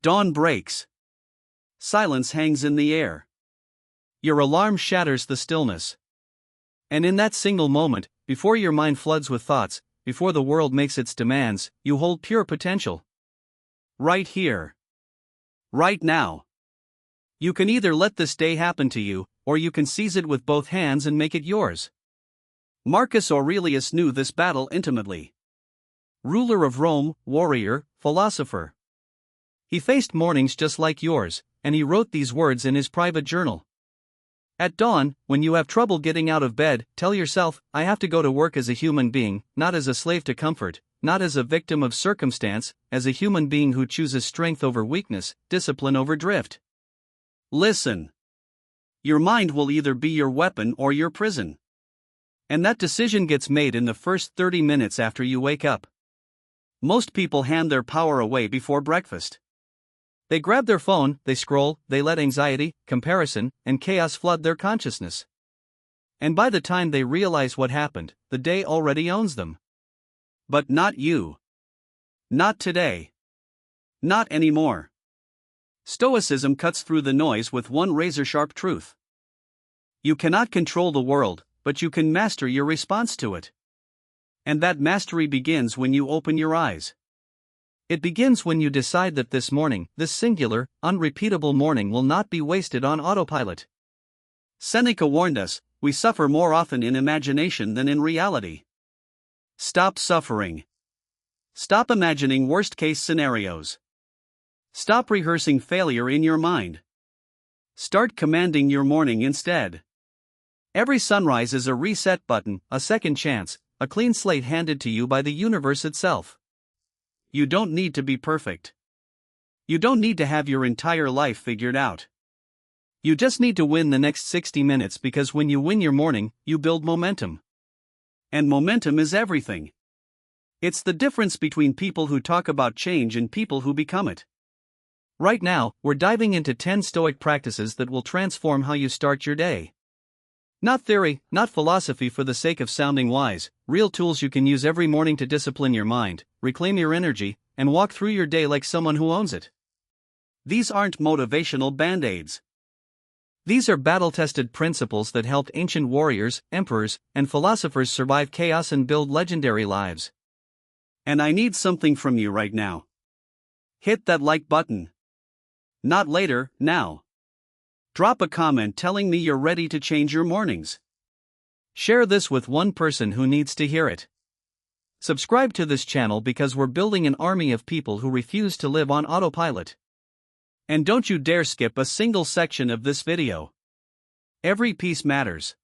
Dawn breaks. Silence hangs in the air. Your alarm shatters the stillness. And in that single moment, before your mind floods with thoughts, before the world makes its demands, you hold pure potential. Right here. Right now. You can either let this day happen to you, or you can seize it with both hands and make it yours. Marcus Aurelius knew this battle intimately. Ruler of Rome, warrior, philosopher. He faced mornings just like yours, and he wrote these words in his private journal. At dawn, when you have trouble getting out of bed, tell yourself, I have to go to work as a human being, not as a slave to comfort, not as a victim of circumstance, as a human being who chooses strength over weakness, discipline over drift. Listen. Your mind will either be your weapon or your prison. And that decision gets made in the first 30 minutes after you wake up. Most people hand their power away before breakfast. They grab their phone, they scroll, they let anxiety, comparison, and chaos flood their consciousness. And by the time they realize what happened, the day already owns them. But not you. Not today. Not anymore. Stoicism cuts through the noise with one razor-sharp truth. You cannot control the world, but you can master your response to it. And that mastery begins when you open your eyes. It begins when you decide that this morning, this singular, unrepeatable morning will not be wasted on autopilot. Seneca warned us, we suffer more often in imagination than in reality. Stop suffering. Stop imagining worst-case scenarios. Stop rehearsing failure in your mind. Start commanding your morning instead. Every sunrise is a reset button, a second chance, a clean slate handed to you by the universe itself. You don't need to be perfect. You don't need to have your entire life figured out. You just need to win the next 60 minutes because when you win your morning, you build momentum. And momentum is everything. It's the difference between people who talk about change and people who become it. Right now, we're diving into 10 Stoic practices that will transform how you start your day. Not theory, not philosophy for the sake of sounding wise, real tools you can use every morning to discipline your mind, reclaim your energy, and walk through your day like someone who owns it. These aren't motivational band-aids. These are battle-tested principles that helped ancient warriors, emperors, and philosophers survive chaos and build legendary lives. And I need something from you right now. Hit that like button. Not later, now. Drop a comment telling me you're ready to change your mornings. Share this with one person who needs to hear it. Subscribe to this channel because we're building an army of people who refuse to live on autopilot. And don't you dare skip a single section of this video. Every piece matters.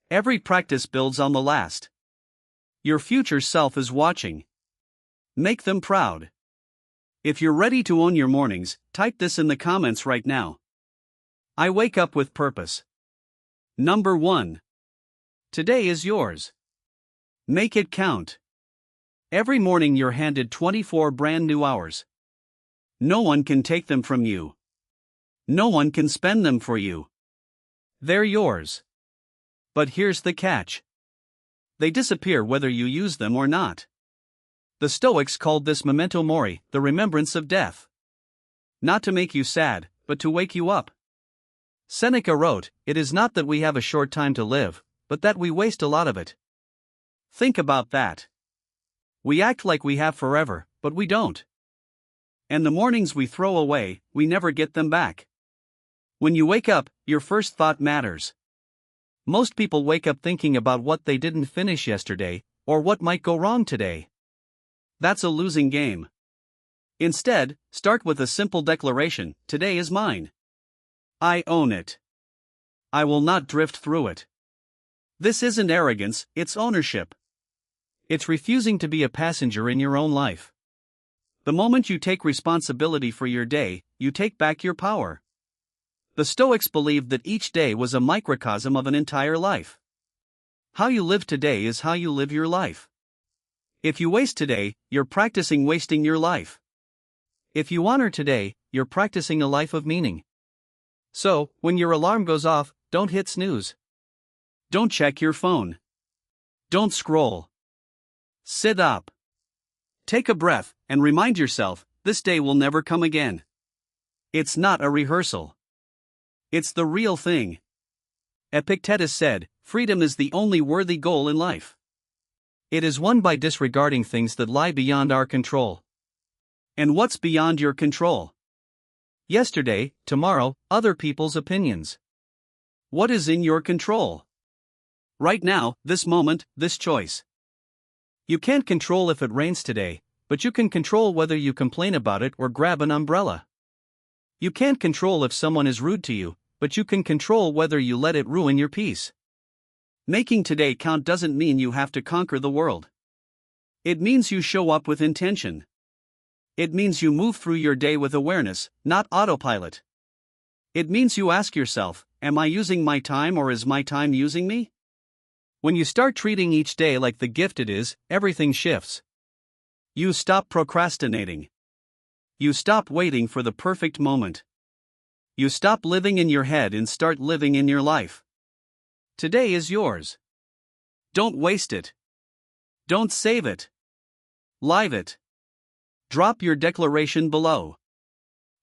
Every practice builds on the last. Your future self is watching. Make them proud. If you're ready to own your mornings, type this in the comments right now. I wake up with purpose. Number 1. Today is yours. Make it count. Every morning you're handed 24 brand new hours. No one can take them from you. No one can spend them for you. They're yours. But here's the catch. They disappear whether you use them or not. The Stoics called this memento mori, the remembrance of death. Not to make you sad, but to wake you up. Seneca wrote, it is not that we have a short time to live, but that we waste a lot of it. Think about that. We act like we have forever, but we don't. And the mornings we throw away, we never get them back. When you wake up, your first thought matters. Most people wake up thinking about what they didn't finish yesterday, or what might go wrong today. That's a losing game. Instead, start with a simple declaration, today is mine. I own it. I will not drift through it. This isn't arrogance, it's ownership. It's refusing to be a passenger in your own life. The moment you take responsibility for your day, you take back your power. The Stoics believed that each day was a microcosm of an entire life. How you live today is how you live your life. If you waste today, you're practicing wasting your life. If you honor today, you're practicing a life of meaning. So, when your alarm goes off, don't hit snooze. Don't check your phone. Don't scroll. Sit up. Take a breath, and remind yourself, this day will never come again. It's not a rehearsal. It's the real thing. Epictetus said, "Freedom is the only worthy goal in life. It is won by disregarding things that lie beyond our control." And what's beyond your control? Yesterday, tomorrow, other people's opinions. What is in your control? Right now, this moment, this choice. You can't control if it rains today, but you can control whether you complain about it or grab an umbrella. You can't control if someone is rude to you, but you can control whether you let it ruin your peace. Making today count doesn't mean you have to conquer the world. It means you show up with intention. It means you move through your day with awareness, not autopilot. It means you ask yourself, am I using my time or is my time using me? When you start treating each day like the gift it is, everything shifts. You stop procrastinating. You stop waiting for the perfect moment. You stop living in your head and start living in your life. Today is yours. Don't waste it. Don't save it. Live it. Drop your declaration below.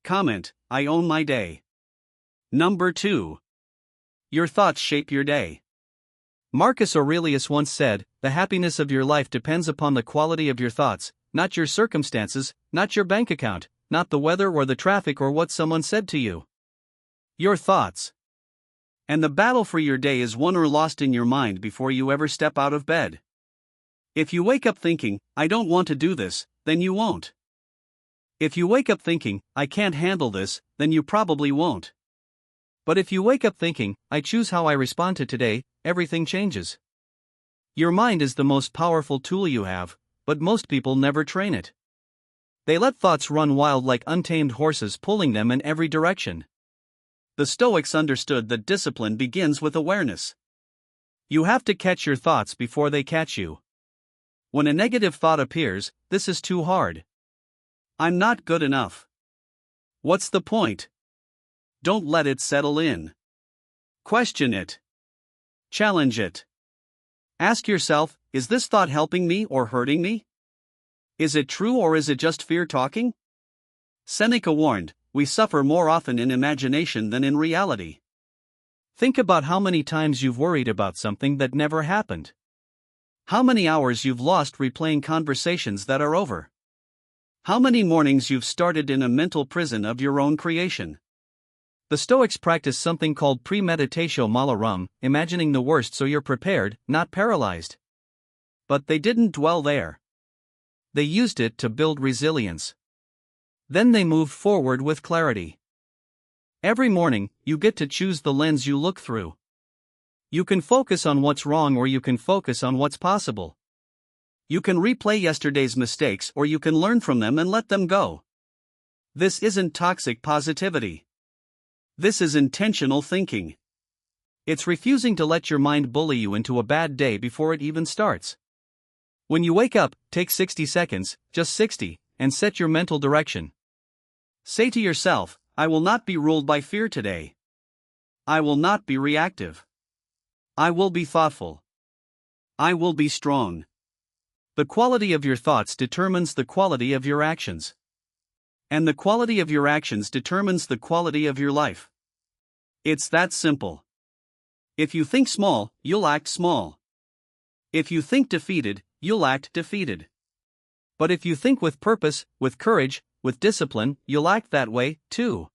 Comment, I own my day. Number 2. Your thoughts shape your day. Marcus Aurelius once said, "The happiness of your life depends upon the quality of your thoughts, not your circumstances, not your bank account, not the weather or the traffic or what someone said to you. Your thoughts. And the battle for your day is won or lost in your mind before you ever step out of bed. If you wake up thinking, I don't want to do this, then you won't. If you wake up thinking, I can't handle this, then you probably won't. But if you wake up thinking, I choose how I respond to today, everything changes. Your mind is the most powerful tool you have, but most people never train it. They let thoughts run wild like untamed horses pulling them in every direction. The Stoics understood that discipline begins with awareness. You have to catch your thoughts before they catch you. When a negative thought appears, this is too hard. I'm not good enough. What's the point? Don't let it settle in. Question it. Challenge it. Ask yourself, is this thought helping me or hurting me? Is it true or is it just fear talking? Seneca warned, we suffer more often in imagination than in reality. Think about how many times you've worried about something that never happened. How many hours you've lost replaying conversations that are over. How many mornings you've started in a mental prison of your own creation. The Stoics practiced something called premeditatio malorum, imagining the worst so you're prepared, not paralyzed. But they didn't dwell there. They used it to build resilience. Then they moved forward with clarity. Every morning, you get to choose the lens you look through. You can focus on what's wrong or you can focus on what's possible. You can replay yesterday's mistakes or you can learn from them and let them go. This isn't toxic positivity. This is intentional thinking. It's refusing to let your mind bully you into a bad day before it even starts. When you wake up, take 60 seconds, just 60, and set your mental direction. Say to yourself, I will not be ruled by fear today. I will not be reactive. I will be thoughtful. I will be strong. The quality of your thoughts determines the quality of your actions. And the quality of your actions determines the quality of your life. It's that simple. If you think small, you'll act small. If you think defeated, you'll act defeated. But if you think with purpose, with courage, with discipline, you'll act that way, too.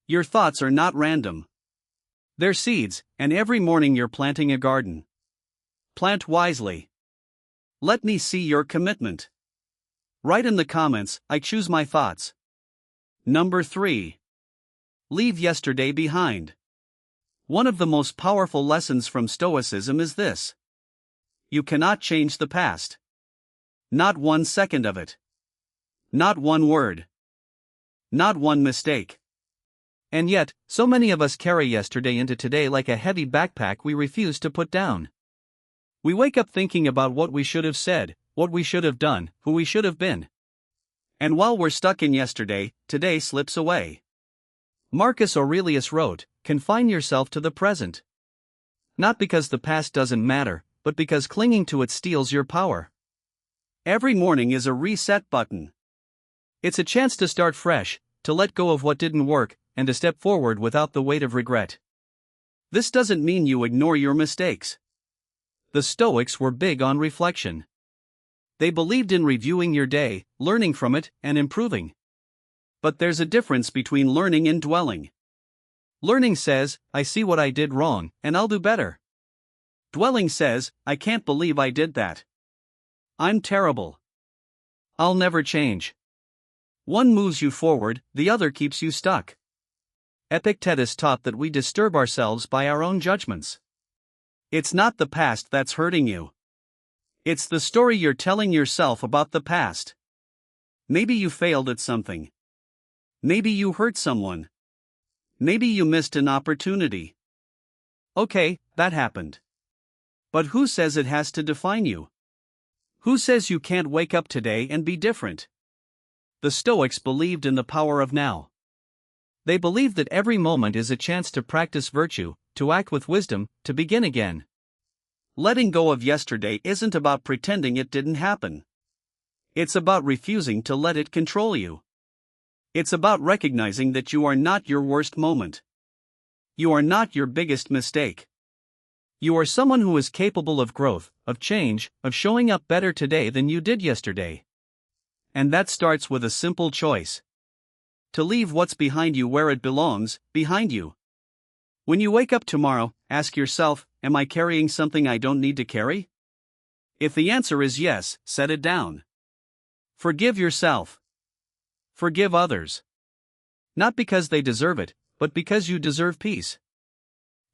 Your thoughts are not random. They're seeds, and every morning you're planting a garden. Plant wisely. Let me see your commitment. Write in the comments, I choose my thoughts. Number 3. Leave yesterday behind. One of the most powerful lessons from Stoicism is this. You cannot change the past. Not 1 second of it. Not one word. Not one mistake. And yet, so many of us carry yesterday into today like a heavy backpack we refuse to put down. We wake up thinking about what we should have said, what we should have done, who we should have been. And while we're stuck in yesterday, today slips away. Marcus Aurelius wrote, confine yourself to the present. Not because the past doesn't matter, but because clinging to it steals your power. Every morning is a reset button. It's a chance to start fresh, to let go of what didn't work, and to step forward without the weight of regret. This doesn't mean you ignore your mistakes. The Stoics were big on reflection. They believed in reviewing your day, learning from it, and improving. But there's a difference between learning and dwelling. Learning says, I see what I did wrong, and I'll do better. Dwelling says, I can't believe I did that. I'm terrible. I'll never change. One moves you forward, the other keeps you stuck. Epictetus taught that we disturb ourselves by our own judgments. It's not the past that's hurting you. It's the story you're telling yourself about the past. Maybe you failed at something. Maybe you hurt someone. Maybe you missed an opportunity. Okay, that happened. But who says it has to define you? Who says you can't wake up today and be different? The Stoics believed in the power of now. They believed that every moment is a chance to practice virtue, to act with wisdom, to begin again. Letting go of yesterday isn't about pretending it didn't happen. It's about refusing to let it control you. It's about recognizing that you are not your worst moment. You are not your biggest mistake. You are someone who is capable of growth, of change, of showing up better today than you did yesterday. And that starts with a simple choice. To leave what's behind you where it belongs, behind you. When you wake up tomorrow, ask yourself, am I carrying something I don't need to carry? If the answer is yes, set it down. Forgive yourself. Forgive others. Not because they deserve it, but because you deserve peace.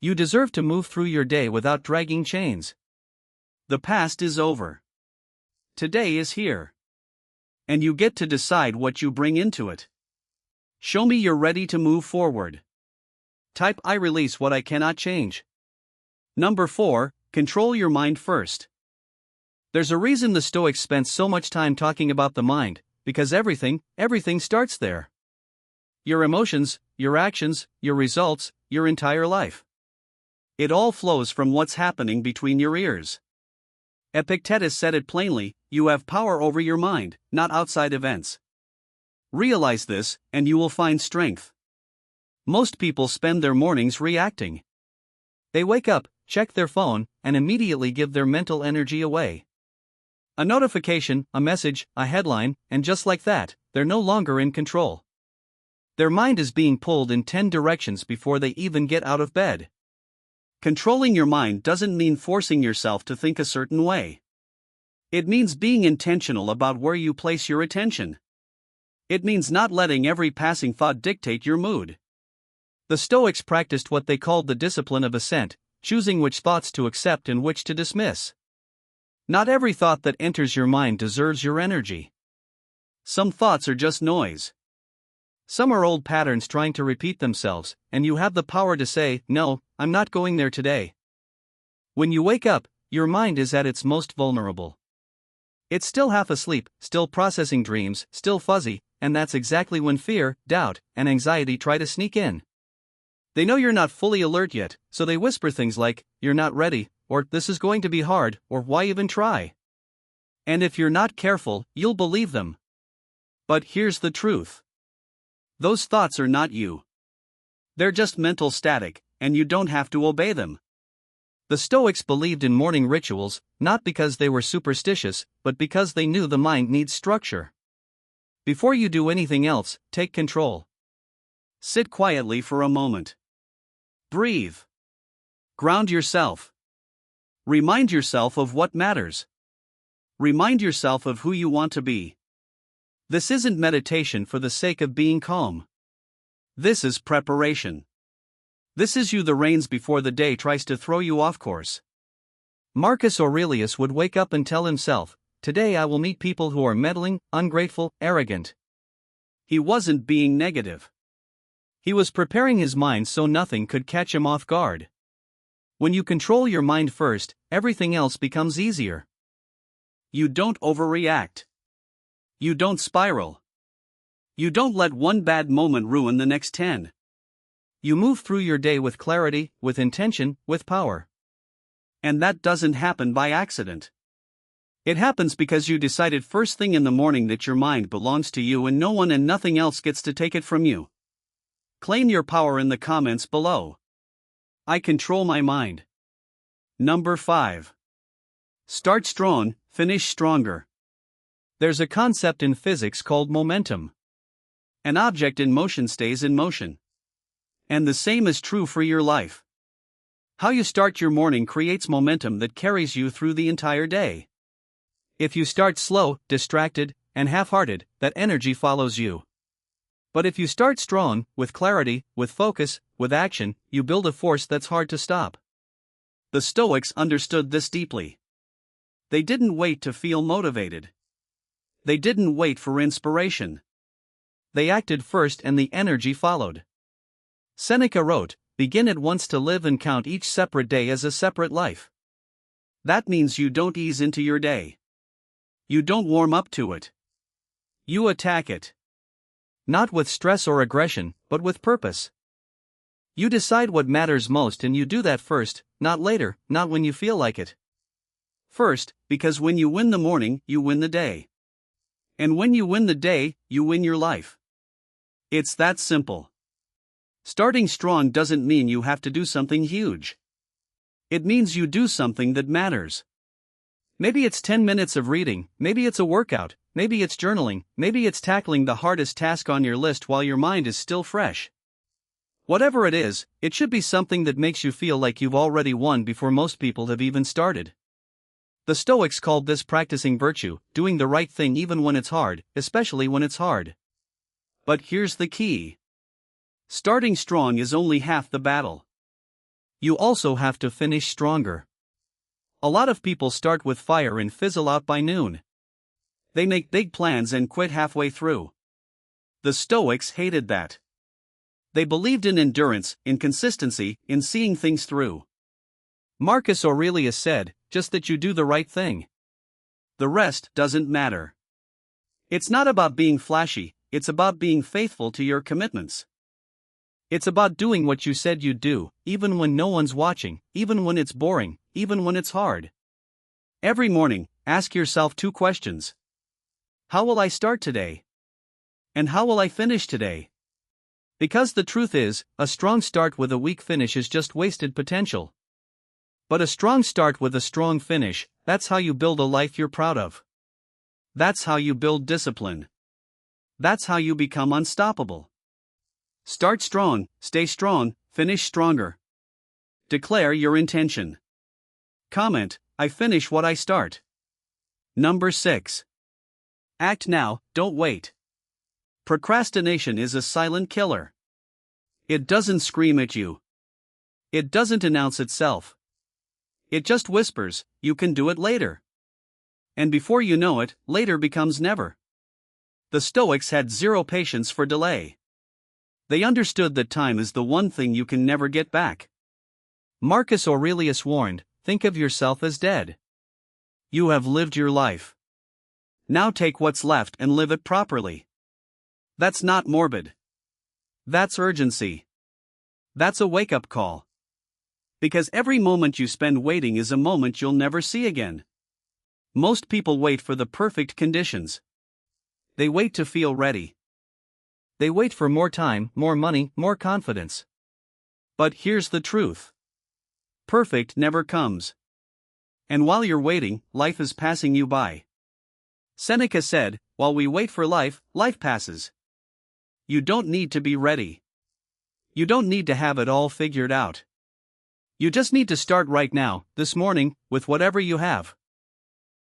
You deserve to move through your day without dragging chains. The past is over. Today is here. And you get to decide what you bring into it. Show me you're ready to move forward. Type I release what I cannot change. Number 4, control your mind first. There's a reason the Stoics spent so much time talking about the mind, because everything starts there. Your emotions, your actions, your results, your entire life. It all flows from what's happening between your ears. Epictetus said it plainly, you have power over your mind, not outside events. Realize this, and you will find strength. Most people spend their mornings reacting. They wake up, check their phone, and immediately give their mental energy away. A notification, a message, a headline, and just like that, they're no longer in control. Their mind is being pulled in 10 directions before they even get out of bed. Controlling your mind doesn't mean forcing yourself to think a certain way. It means being intentional about where you place your attention. It means not letting every passing thought dictate your mood. The Stoics practiced what they called the discipline of assent, choosing which thoughts to accept and which to dismiss. Not every thought that enters your mind deserves your energy. Some thoughts are just noise. Some are old patterns trying to repeat themselves, and you have the power to say, no, I'm not going there today. When you wake up, your mind is at its most vulnerable. It's still half asleep, still processing dreams, still fuzzy, and that's exactly when fear, doubt, and anxiety try to sneak in. They know you're not fully alert yet, so they whisper things like, you're not ready, or this is going to be hard, or why even try? And if you're not careful, you'll believe them. But here's the truth. Those thoughts are not you. They're just mental static, and you don't have to obey them. The Stoics believed in morning rituals, not because they were superstitious, but because they knew the mind needs structure. Before you do anything else, take control. Sit quietly for a moment. Breathe. Ground yourself. Remind yourself of what matters. Remind yourself of who you want to be. This isn't meditation for the sake of being calm. This is preparation. This is you the reins before the day tries to throw you off course. Marcus Aurelius would wake up and tell himself, today I will meet people who are meddling, ungrateful, arrogant. He wasn't being negative. He was preparing his mind so nothing could catch him off guard. When you control your mind first, everything else becomes easier. You don't overreact. You don't spiral. You don't let one bad moment ruin the next 10. You move through your day with clarity, with intention, with power. And that doesn't happen by accident. It happens because you decided first thing in the morning that your mind belongs to you and no one and nothing else gets to take it from you. Claim your power in the comments below. I control my mind. Number 5. Start strong, finish stronger. There's a concept in physics called momentum. An object in motion stays in motion. And the same is true for your life. How you start your morning creates momentum that carries you through the entire day. If you start slow, distracted, and half-hearted, that energy follows you. But if you start strong, with clarity, with focus, with action, you build a force that's hard to stop. The Stoics understood this deeply. They didn't wait to feel motivated. They didn't wait for inspiration. They acted first and the energy followed. Seneca wrote, "Begin at once to live and count each separate day as a separate life." That means you don't ease into your day. You don't warm up to it. You attack it. Not with stress or aggression, but with purpose. You decide what matters most and you do that first, not later, not when you feel like it. First, because when you win the morning, you win the day. And when you win the day, you win your life. It's that simple. Starting strong doesn't mean you have to do something huge. It means you do something that matters. Maybe it's 10 minutes of reading, maybe it's a workout, maybe it's journaling, maybe it's tackling the hardest task on your list while your mind is still fresh. Whatever it is, it should be something that makes you feel like you've already won before most people have even started. The Stoics called this practicing virtue, doing the right thing even when it's hard, especially when it's hard. But here's the key. Starting strong is only half the battle. You also have to finish stronger. A lot of people start with fire and fizzle out by noon. They make big plans and quit halfway through. The Stoics hated that. They believed in endurance, in consistency, in seeing things through. Marcus Aurelius said, "Just that you do the right thing. The rest doesn't matter." It's not about being flashy, it's about being faithful to your commitments. It's about doing what you said you'd do, even when no one's watching, even when it's boring, even when it's hard. Every morning, ask yourself 2 questions. How will I start today? And how will I finish today? Because the truth is, a strong start with a weak finish is just wasted potential. But a strong start with a strong finish, that's how you build a life you're proud of. That's how you build discipline. That's how you become unstoppable. Start strong, stay strong, finish stronger. Declare your intention. Comment, "I finish what I start." Number 6. Act now, don't wait. Procrastination is a silent killer. It doesn't scream at you. It doesn't announce itself. It just whispers, "You can do it later." And before you know it, later becomes never. The Stoics had zero patience for delay. They understood that time is the one thing you can never get back. Marcus Aurelius warned, "Think of yourself as dead. You have lived your life. Now take what's left and live it properly." That's not morbid. That's urgency. That's a wake-up call. Because every moment you spend waiting is a moment you'll never see again. Most people wait for the perfect conditions. They wait to feel ready. They wait for more time, more money, more confidence. But here's the truth. Perfect never comes. And while you're waiting, life is passing you by. Seneca said, "While we wait for life, life passes." You don't need to be ready. You don't need to have it all figured out. You just need to start right now, this morning, with whatever you have.